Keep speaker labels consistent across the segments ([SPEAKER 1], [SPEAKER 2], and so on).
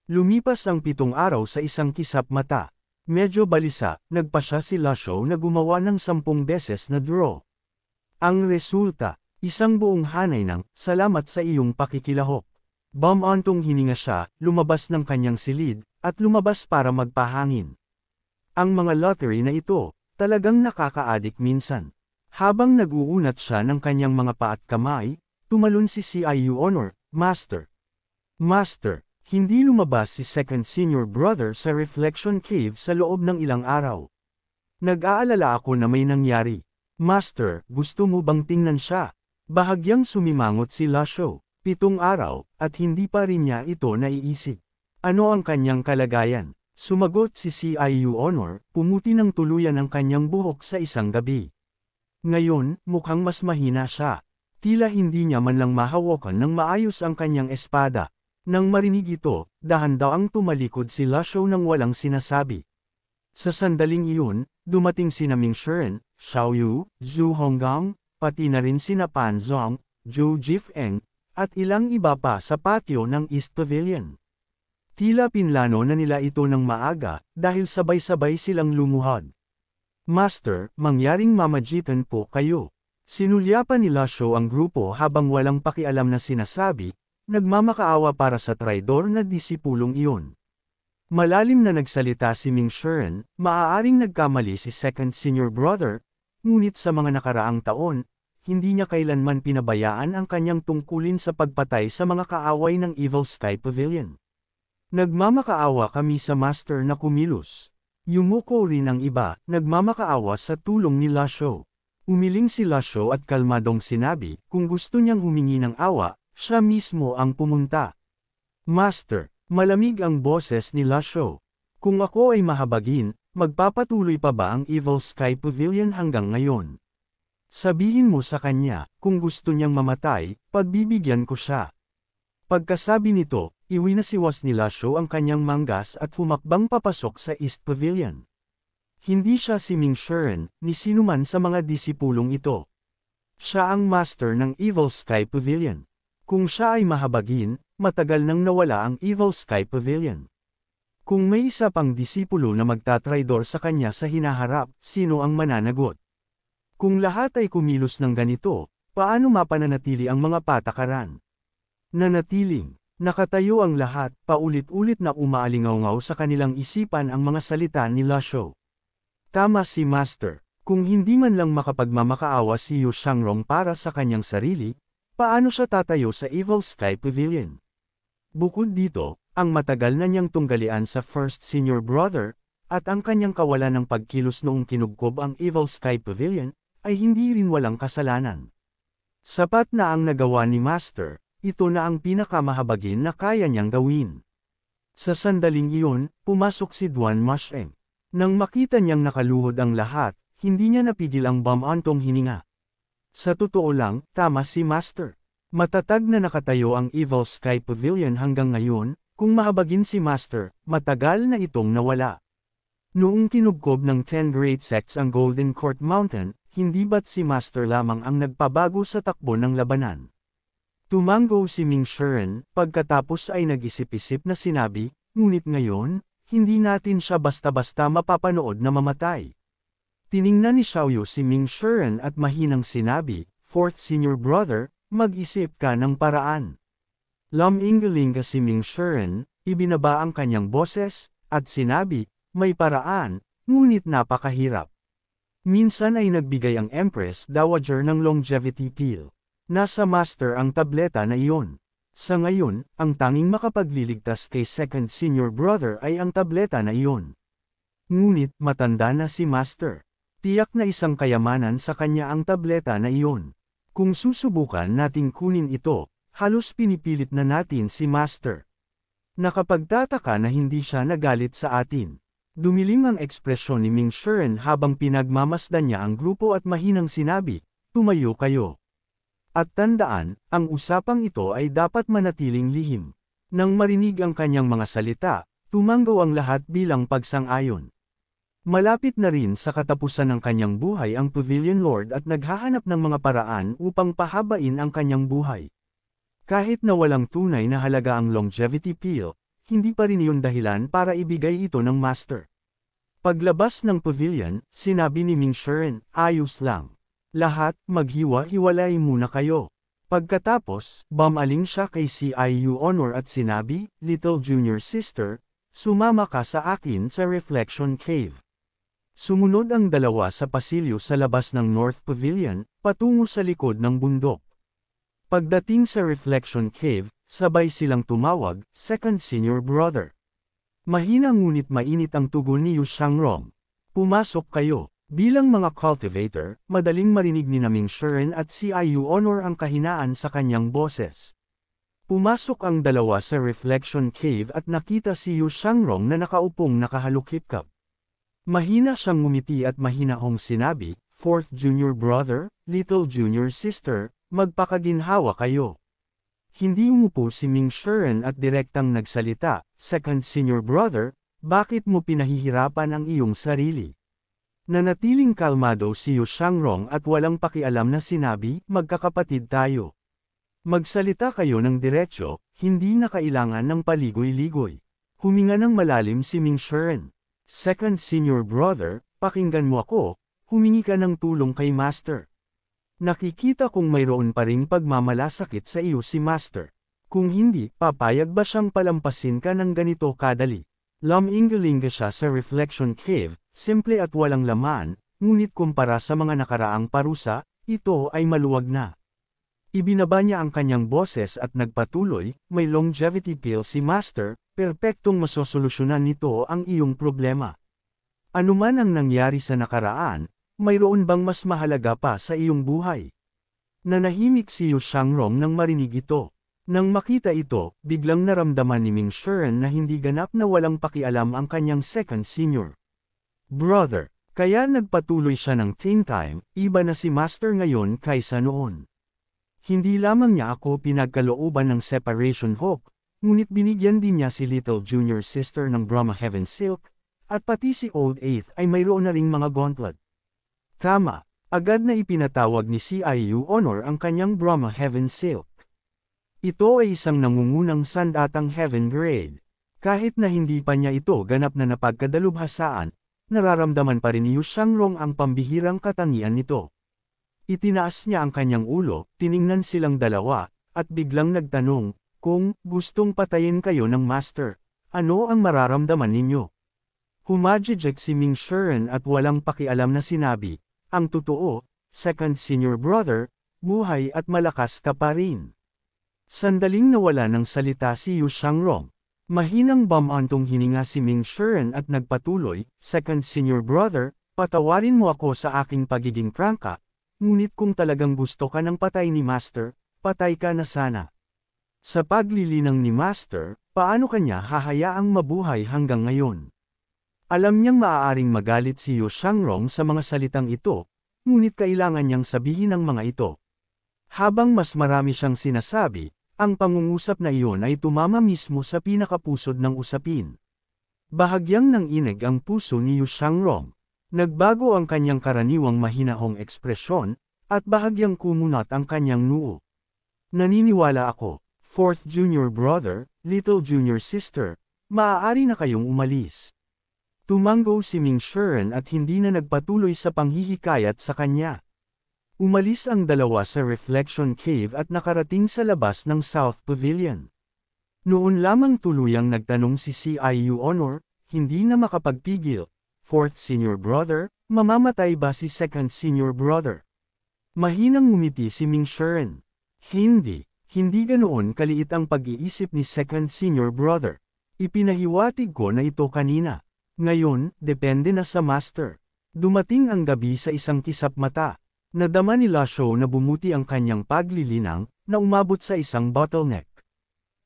[SPEAKER 1] Lumipas ang 7 araw sa isang kisap mata. Medyo balisa, nagpa siya si Lasho na gumawa ng 10 beses na draw. Ang resulta, isang buong hanay ng, "Salamat sa iyong pakikilahok." Bumantong hininga siya, lumabas ng kanyang silid, at lumabas para magpahangin. Ang mga lottery na ito, talagang nakaka-addict minsan. Habang nag-uunat siya ng kanyang mga paa at kamay, tumalon si CIU Honor, "Master. Master, hindi lumabas si second senior brother sa reflection cave sa loob ng ilang araw. Nag-aalala ako na may nangyari. Master, gusto mo bang tingnan siya?" Bahagyang sumimangot si Lasho. 7 araw, at hindi pa rin niya ito naiisip. Ano ang kanyang kalagayan? Sumagot si CIU Honor, pumuti ng tuluyan ang kanyang buhok sa isang gabi. Ngayon, mukhang mas mahina siya. Tila hindi niya man lang mahawakan ng maayos ang kanyang espada. Nang marinig ito, dahan daw ang tumalikod si Lasho nang walang sinasabi. Sa sandaling iyon, dumating sina Ming Shiren, Xiaoyu, Zhu Honggang, pati na rin sina Pan Zong, Zhou Jifeng, at ilang iba pa sa patio ng East Pavilion. Tila pinlano na nila ito ng maaga, dahil sabay-sabay silang lumuhod. "Master, mangyaring mamagitan po kayo." Sinulyapan ni Lasho ang grupo habang walang pakialam na sinasabi, nagmamakaawa para sa traidor na disipulong iyon. Malalim na nagsalita si Ming Shiren, maaaring nagkamali si second senior brother, ngunit sa mga nakaraang taon, hindi niya kailanman pinabayaan ang kanyang tungkulin sa pagpatay sa mga kaaway ng Evil Sky Pavilion. "Nagmamakaawa kami sa master na kumilos." Yumuko rin ang iba, nagmamakaawa sa tulong ni Lasho. Umiling si Lasho at kalmadong sinabi, kung gusto niyang humingi ng awa, siya mismo ang pumunta. "Master," malamig ang boses ni Lasho. "Kung ako ay mahabagin, magpapatuloy pa ba ang Evil Sky Pavilion hanggang ngayon? Sabihin mo sa kanya, kung gusto niyang mamatay, pagbibigyan ko siya." Pagkasabi nito, iwinasiwas ni Lasho ang kanyang manggas at humakbang papasok sa East Pavilion. Hindi siya si Ming Shiren, ni sinuman sa mga disipulong ito. Siya ang master ng Evil Sky Pavilion. Kung siya ay mahabagin, matagal nang nawala ang Evil Sky Pavilion. Kung may isa pang disipulo na magtatraidor sa kanya sa hinaharap, sino ang mananagot? Kung lahat ay kumilos ng ganito, paano mapananatili ang mga patakaran? Nanatiling, nakatayo ang lahat, paulit-ulit na umaalingaw-ngaw sa kanilang isipan ang mga salita ni Lasho. Tama si Master, kung hindi man lang makapagmamakaawa si Yu Shangrong para sa kanyang sarili, paano siya tatayo sa Evil Sky Pavilion? Bukod dito, ang matagal na niyang tunggalian sa first senior brother, at ang kanyang kawalan ng pagkilos noong kinugkob ang Evil Sky Pavilion, ay hindi rin walang kasalanan. Sapat na ang nagawa ni Master, ito na ang pinakamahabagin na kaya niyang gawin. Sa sandaling iyon, pumasok si Duan Masheng. Nang makita niyang nakaluhod ang lahat, hindi niya napigil ang bumantong hininga. Sa totoo lang, tama si Master. Matatag na nakatayo ang Evil Sky Pavilion hanggang ngayon, kung mahabagin si Master, matagal na itong nawala. Noong kinugkob ng 10 Great Sects ang Golden Court Mountain, hindi ba't si Master lamang ang nagpabago sa takbo ng labanan? Tumango si Ming Shiren, pagkatapos ay nag-isip-isip na sinabi, ngunit ngayon, hindi natin siya basta-basta mapapanood na mamatay. Tiningnan ni Xiaoyu si Ming Shiren at mahinang sinabi, "Fourth senior brother, mag-isip ka ng paraan." Lumingaling si Ming Shiren, ibinaba ang kanyang boses, at sinabi, "May paraan, ngunit napakahirap." Minsan ay nagbigay ang Empress Dowager ng longevity pill. Nasa Master ang tableta na iyon. Sa ngayon, ang tanging makapagliligtas kay second senior brother ay ang tableta na iyon. Ngunit, matanda na si Master. Tiyak na isang kayamanan sa kanya ang tableta na iyon. Kung susubukan nating kunin ito, halos pinipilit na natin si Master. Nakapagtataka na hindi siya nagalit sa atin. Dumilim ang ekspresyon ni Ming Shiren habang pinagmamasdan niya ang grupo at mahinang sinabi, "Tumayo kayo." At tandaan, ang usapang ito ay dapat manatiling lihim. Nang marinig ang kanyang mga salita, tumango ang lahat bilang pagsang-ayon. Malapit na rin sa katapusan ng kanyang buhay ang Pavilion Lord at naghahanap ng mga paraan upang pahabain ang kanyang buhay. Kahit na walang tunay na halaga ang longevity pill, hindi pa rin iyon dahilan para ibigay ito ng master. Paglabas ng pavilion, sinabi ni Ming Shiren, ayos lang. Lahat, maghiwa-hiwalay muna kayo. Pagkatapos, bumaling siya kay CIU Honor at sinabi, Little Junior Sister, sumama ka sa akin sa Reflection Cave. Sumunod ang dalawa sa pasilyo sa labas ng North Pavilion, patungo sa likod ng bundok. Pagdating sa Reflection Cave, sabay silang tumawag, Second Senior Brother. Mahina ngunit mainit ang tugon ni Yu Shangrong. Pumasok kayo. Bilang mga cultivator, madaling marinig ni Ming Shiren at CIU Honor ang kahinaan sa kanyang boses. Pumasok ang dalawa sa Reflection Cave at nakita si Yu Shangrong na nakaupong nakahalukip-kap. Mahina siyang ngumiti at mahinahong sinabi, Fourth Junior Brother, Little Junior Sister, magpakaginhawa kayo. Hindi umupo si Ming Shiren at direktang nagsalita, Second Senior Brother, bakit mo pinahihirapan ang iyong sarili? Nanatiling kalmado si Yu Shangrong at walang pakialam na sinabi, magkakapatid tayo. Magsalita kayo ng diretsyo, hindi na kailangan ng paligoy-ligoy. Huminga ng malalim si Ming Shiren. Second Senior Brother, pakinggan mo ako, humingi ka ng tulong kay Master. Nakikita kong mayroon pa ring pagmamalasakit sa iyo si Master. Kung hindi, papayag ba siyang palampasin ka ng ganito kadali? Lumingalinga siya sa Reflection Cave, simple at walang laman, ngunit kumpara sa mga nakaraang parusa, ito ay maluwag na. Ibinaba niya ang kanyang boses at nagpatuloy, may longevity pill si Master, perpektong masosolusyonan nito ang iyong problema. Anuman ang nangyari sa nakaraan, mayroon bang mas mahalaga pa sa iyong buhay? Nanahimik si Yu Shangrong nang marinig ito. Nang makita ito, biglang naramdaman ni Ming Shiren na hindi ganap na walang pakialam ang kanyang second senior brother. Kaya nagpatuloy siya ng teen time, iba na si Master ngayon kaysa noon. Hindi lamang niya ako pinagkalooban ng separation hope, ngunit binigyan din niya si Little Junior Sister ng Brahma Heaven Silk, at pati si Old Eighth ay mayroon na ring mga gauntlet. Tama, agad na ipinatawag ni CIU Honor ang kanyang Brahma Heaven Silk. Ito ay isang nangungunang sandatang heaven grade. Kahit na hindi pa niya ito ganap na napagkadalubhasaan, nararamdaman pa rin ni Yu Shangrong ang pambihirang katangian nito. Itinaas niya ang kanyang ulo, tiningnan silang dalawa, at biglang nagtanong, kung gustong patayin kayo ng Master, ano ang mararamdaman ninyo? Humajijek si Ming Shiren at walang pakialam na sinabi, ang totoo, Second Senior Brother, buhay at malakas ka pa rin. Sandaling nawala ng salita si Yu Shangrong. Mahinang bumantong hininga si Ming Shiren at nagpatuloy, Second Senior Brother, patawarin mo ako sa aking pagiging prangka, ngunit kung talagang gusto ka ng patay ni Master, patay ka na sana. Sa paglilinang ni Master, paano kanya hahayaang mabuhay hanggang ngayon? Alam niyang maaaring magalit si Yu Shangrong sa mga salitang ito, ngunit kailangan niyang sabihin ang mga ito. Habang mas marami siyang sinasabi, ang pangungusap na iyon ay tumama mismo sa pinakapusod ng usapin. Bahagyang nanginig ang puso ni Yu Shangrong. Nagbago ang kanyang karaniwang mahinahong ekspresyon, at bahagyang kumunat ang kanyang noo. Naniniwala ako, Fourth Junior Brother, Little Junior Sister, maaari na kayong umalis. Tumango si Ming Shiren at hindi na nagpatuloy sa panghihikayat sa kanya. Umalis ang dalawa sa Reflection Cave at nakarating sa labas ng South Pavilion. Noon lamang tuluyang nagtanong si CIU Honor, hindi na makapagpigil, Fourth Senior Brother, mamamatay ba si Second Senior Brother? Mahinang ngumiti si Ming Shiren. Hindi ganoon kaliit ang pag-iisip ni Second Senior Brother. Ipinahiwatig ko na ito kanina. Ngayon, depende na sa Master. Dumating ang gabi sa isang kisap mata. Nadama ni Lasho na bumuti ang kanyang paglilinang, na umabot sa isang bottleneck.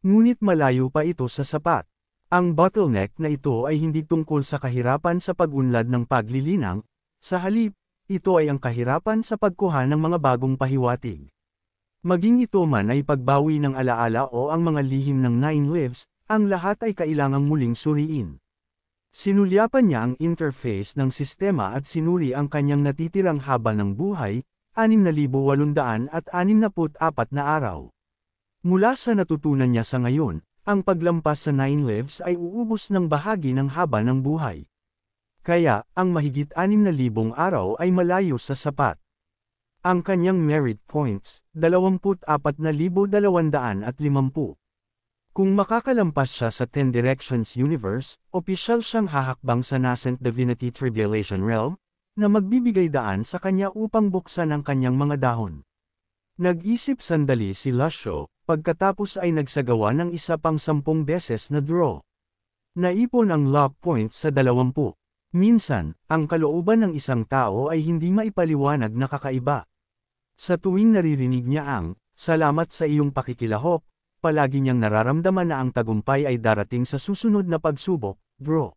[SPEAKER 1] Ngunit malayo pa ito sa sapat. Ang bottleneck na ito ay hindi tungkol sa kahirapan sa pag-unlad ng paglilinang, sa halip, ito ay ang kahirapan sa pagkuha ng mga bagong pahiwatig. Maging ito man ay pagbawi ng alaala o ang mga lihim ng Nine Lives, ang lahat ay kailangang muling suriin. Sinulyapan niya ang interface ng sistema at sinuri ang kanyang natitirang haba ng buhay, 6,864 na araw. Mula sa natutunan niya sa ngayon, ang paglampas sa 9 lives ay uubos ng bahagi ng haba ng buhay. Kaya, ang mahigit 6,000 araw ay malayo sa sapat. Ang kanyang merit points, 24,250. Kung makakalampas siya sa 10 Directions Universe, opisyal siyang hahakbang sa Nascent Divinity Tribulation Realm, na magbibigay daan sa kanya upang buksan ang kanyang mga dahon. Nag-isip sandali si Lasho, pagkatapos ay nagsagawa ng isa pang 10 beses na draw. Naipon ang luck points sa 20. Minsan, ang kalooban ng isang tao ay hindi maipaliwanag na kakaiba. Sa tuwing naririnig niya ang, "Salamat sa iyong pakikilahok," palagi niyang nararamdaman na ang tagumpay ay darating sa susunod na pagsubok, draw.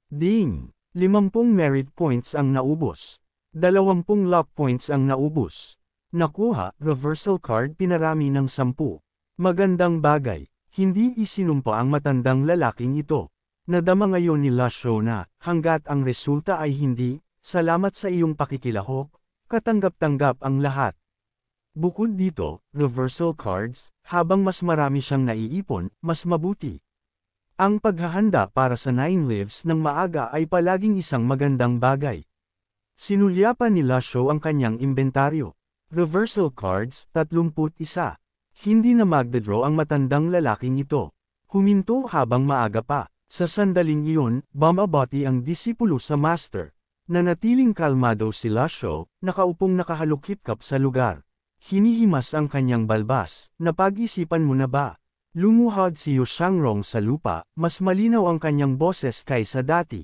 [SPEAKER 1] Ding! 50 merit points ang naubos. 20 luck points ang naubos. Nakuha, reversal card pinarami ng 10. Magandang bagay, hindi isinumpa ang matandang lalaking ito. Nadama ngayon ni Lasho na, hanggat ang resulta ay hindi, "Salamat sa iyong pakikilahok," katanggap-tanggap ang lahat. Bukod dito, reversal cards, habang mas marami siyang naiipon, mas mabuti. Ang paghahanda para sa 9 lives ng maaga ay palaging isang magandang bagay. Sinulyapan ni Lasho ang kanyang imbentaryo. Reversal cards, 31. Hindi na magdadraw ang matandang lalaking ito. Huminto habang maaga pa. Sa sandaling iyon, bumabati ang disipulo sa master. Nanatiling kalmado si Lasho, nakaupong nakahalukip-kap sa lugar. Hinihimas ang kanyang balbas. "Napag-isipan mo na ba?" Lumuhod si Yu Shangrong sa lupa, mas malinaw ang kanyang boses kaysa dati.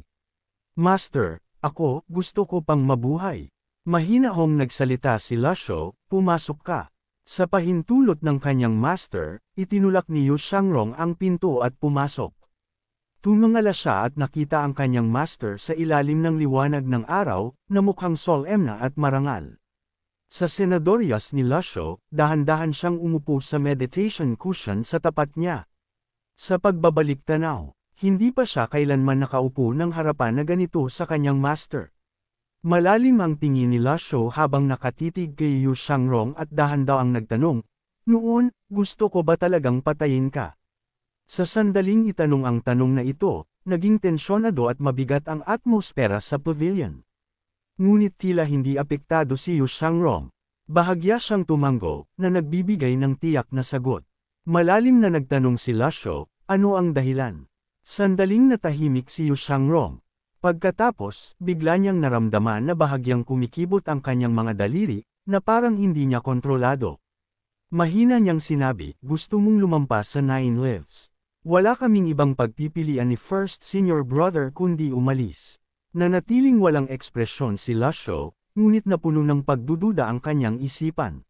[SPEAKER 1] "Master, ako, gusto ko pang mabuhay." Mahinahong nagsalita si Lasho, "Pumasok ka." Sa pahintulot ng kanyang master, itinulak ni Yu Shangrong ang pinto at pumasok. Tumingala siya at nakita ang kanyang master sa ilalim ng liwanag ng araw, na mukhang solemna at marangal. Sa senadoryas ni Lasho, dahan-dahan siyang umupo sa meditation cushion sa tapat niya. Sa pagbabalik tanaw, hindi pa siya kailanman nakaupo ng harapan na ganito sa kanyang master. Malalim ang tingin ni Lasho habang nakatitig kay Yu Shangrong at dahan-dahang nagtanong, "Noon, gusto ko ba talagang patayin ka?" Sa sandaling itanong ang tanong na ito, naging tensyonado at mabigat ang atmosfera sa pavilion. Ngunit tila hindi apektado si Yu Shangrong. Bahagya siyang tumango, na nagbibigay ng tiyak na sagot. Malalim na nagtanong si Lasho, "Ano ang dahilan?" Sandaling natahimik si Yu Shangrong. Pagkatapos, bigla niyang naramdaman na bahagyang kumikibot ang kanyang mga daliri, na parang hindi niya kontrolado. Mahina niyang sinabi, "Gusto mong lumampas sa 9 lives. Wala kaming ibang pagpipilian ni First Senior Brother kundi umalis." Nanatiling walang ekspresyon si Lasho, ngunit napuno ng pagdududa ang kanyang isipan.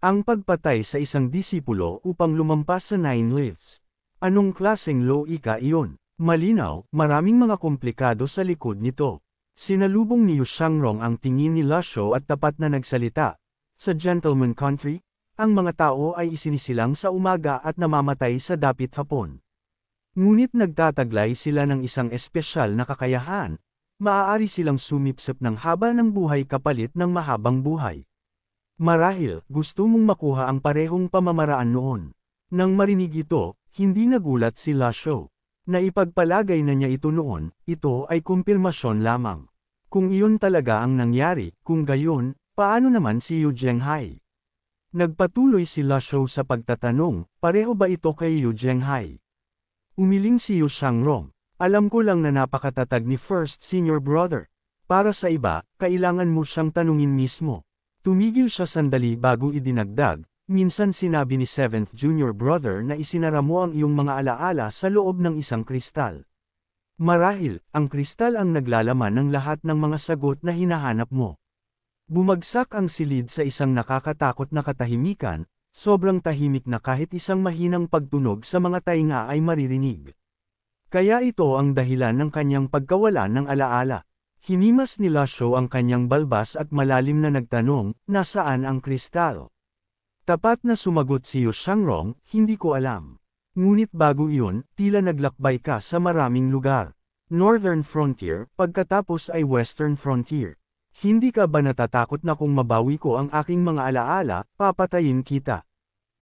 [SPEAKER 1] Ang pagpatay sa isang disipulo upang lumampas sa 9 lives. Anong klaseng loika iyon? Malinaw, maraming mga komplikado sa likod nito. Sinalubong ni Yu Shangrong ang tingin ni Lasho at tapat na nagsalita. Sa gentleman country, ang mga tao ay isinisilang sa umaga at namamatay sa dapit hapon. Ngunit nagtataglay sila ng isang espesyal na kakayahan. Maaari silang sumipsip ng haba ng buhay kapalit ng mahabang buhay. Marahil, gusto mong makuha ang parehong pamamaraan noon. Nang marinig ito, hindi nagulat si Lasho. Naipagpalagay na niya ito noon, ito ay kumpirmasyon lamang. Kung iyon talaga ang nangyari, kung gayon, paano naman si Yu Zhenghai? Nagpatuloy si Lasho sa pagtatanong, "Pareho ba ito kay Yu Zhenghai?" Umiling si Yu Shangrong. "Alam ko lang na napakatatag ni First Senior Brother. Para sa iba, kailangan mo siyang tanungin mismo." Tumigil siya sandali bago idinagdag, "Minsan sinabi ni 7th Junior Brother na isinara mo ang iyong mga alaala sa loob ng isang kristal. Marahil, ang kristal ang naglalaman ng lahat ng mga sagot na hinahanap mo." Bumagsak ang silid sa isang nakakatakot na katahimikan, sobrang tahimik na kahit isang mahinang pagtunog sa mga tainga ay maririnig. Kaya ito ang dahilan ng kanyang pagkawala ng alaala. Hinimas ni Lasho ang kanyang balbas at malalim na nagtanong, "Nasaan ang kristal?" Tapat na sumagot si Yu Shangrong, "Hindi ko alam. Ngunit bago iyon, tila naglakbay ka sa maraming lugar. Northern Frontier, pagkatapos ay Western Frontier. Hindi ka ba natatakot na kung mabawi ko ang aking mga alaala, papatayin kita?"